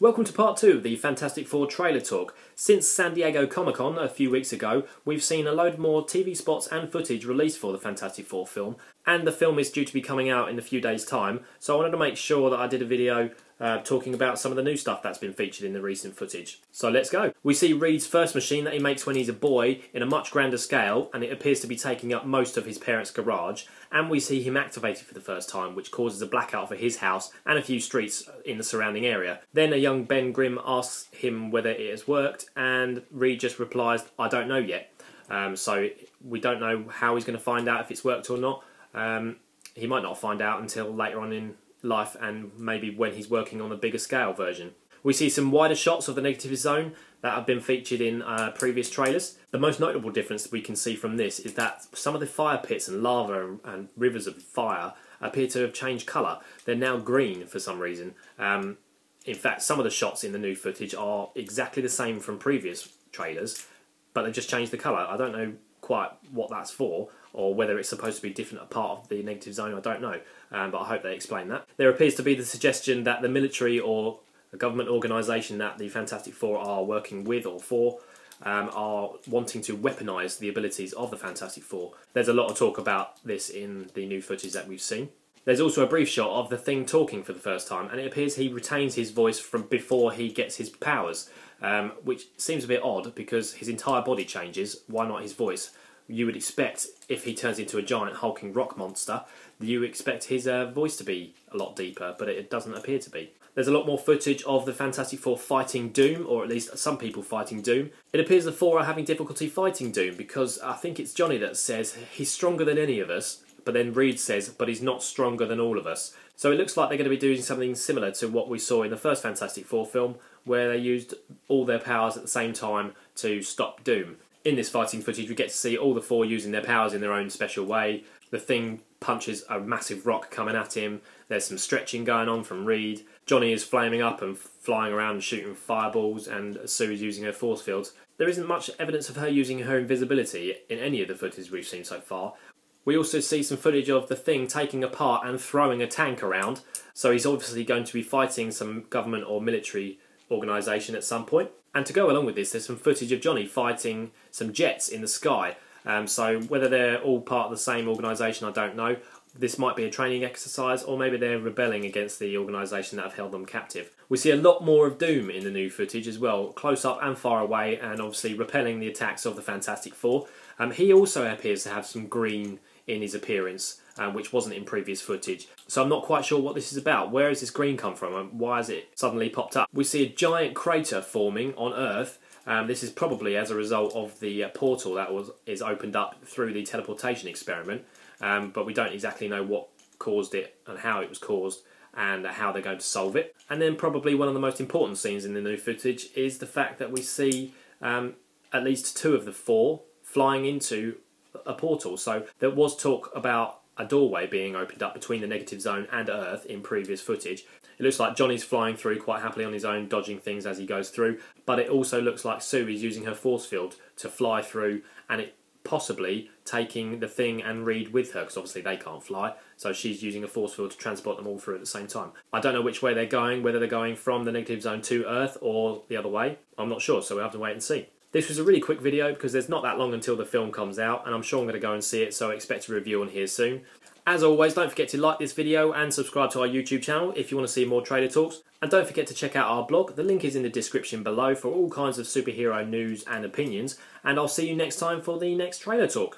Welcome to part 2 of the Fantastic Four trailer talk. Since San Diego Comic-Con a few weeks ago, we've seen a load more TV spots and footage released for the Fantastic Four film, and the film is due to be coming out in a few days' time, so I wanted to make sure that I did a video talking about some of the new stuff that's been featured in the recent footage. So let's go. We see Reed's first machine that he makes when he's a boy in a much grander scale, and it appears to be taking up most of his parents' garage, and we see him activated for the first time, which causes a blackout for his house and a few streets in the surrounding area. Then a young Ben Grimm asks him whether it has worked, and Reed just replies, "I don't know yet." So we don't know how he's going to find out if it's worked or not. He might not find out until later on in life, and maybe when he's working on a bigger scale version. We see some wider shots of the negative zone that have been featured in previous trailers. The most notable difference we can see from this is that some of the fire pits and lava and rivers of fire appear to have changed colour. They're now green for some reason. In fact, some of the shots in the new footage are exactly the same from previous trailers, but they've just changed the colour. I don't know quite what that's for, or whether it's supposed to be different a part of the negative zone, I don't know, but I hope they explain that. There appears to be the suggestion that the military or a government organisation that the Fantastic Four are working with or for are wanting to weaponise the abilities of the Fantastic Four. There's a lot of talk about this in the new footage that we've seen. There's also a brief shot of the Thing talking for the first time, and it appears he retains his voice from before he gets his powers, which seems a bit odd because his entire body changes. Why not his voice? You would expect, if he turns into a giant hulking rock monster, you expect his voice to be a lot deeper, but it doesn't appear to be. There's a lot more footage of the Fantastic Four fighting Doom, or at least some people fighting Doom. It appears the Four are having difficulty fighting Doom, because I think it's Johnny that says he's stronger than any of us, but then Reed says, but he's not stronger than all of us. So it looks like they're going to be doing something similar to what we saw in the first Fantastic Four film, where they used all their powers at the same time to stop Doom. In this fighting footage, we get to see all the four using their powers in their own special way. The Thing punches a massive rock coming at him. There's some stretching going on from Reed. Johnny is flaming up and flying around and shooting fireballs, and Sue is using her force fields. There isn't much evidence of her using her invisibility in any of the footage we've seen so far. We also see some footage of the Thing taking apart and throwing a tank around, so he's obviously going to be fighting some government or military organisation at some point. And to go along with this, there's some footage of Johnny fighting some jets in the sky. So whether they're all part of the same organisation, I don't know. This might be a training exercise, or maybe they're rebelling against the organisation that have held them captive. We see a lot more of Doom in the new footage as well, close up and far away, and obviously repelling the attacks of the Fantastic Four. He also appears to have some green in his appearance, which wasn't in previous footage. So I'm not quite sure what this is about. Where has this green come from, and why has it suddenly popped up? We see a giant crater forming on Earth. This is probably as a result of the portal that is opened up through the teleportation experiment, but we don't exactly know what caused it and how it was caused and how they're going to solve it. And then probably one of the most important scenes in the new footage is the fact that we see at least two of the four flying into a portal. So there was talk about a doorway being opened up between the negative zone and Earth in previous footage. It looks like Johnny's flying through quite happily on his own, dodging things as he goes through, but it also looks like Sue is using her force field to fly through, and it possibly taking the Thing and Reed with her, because obviously they can't fly, so she's using a force field to transport them all through at the same time. I don't know which way they're going, whether they're going from the negative zone to Earth or the other way. I'm not sure, so we'll have to wait and see. This was a really quick video because there's not that long until the film comes out, and I'm sure I'm going to go and see it, so I expect a review on here soon. As always, don't forget to like this video and subscribe to our YouTube channel if you want to see more trailer talks. And don't forget to check out our blog. The link is in the description below for all kinds of superhero news and opinions. And I'll see you next time for the next trailer talk.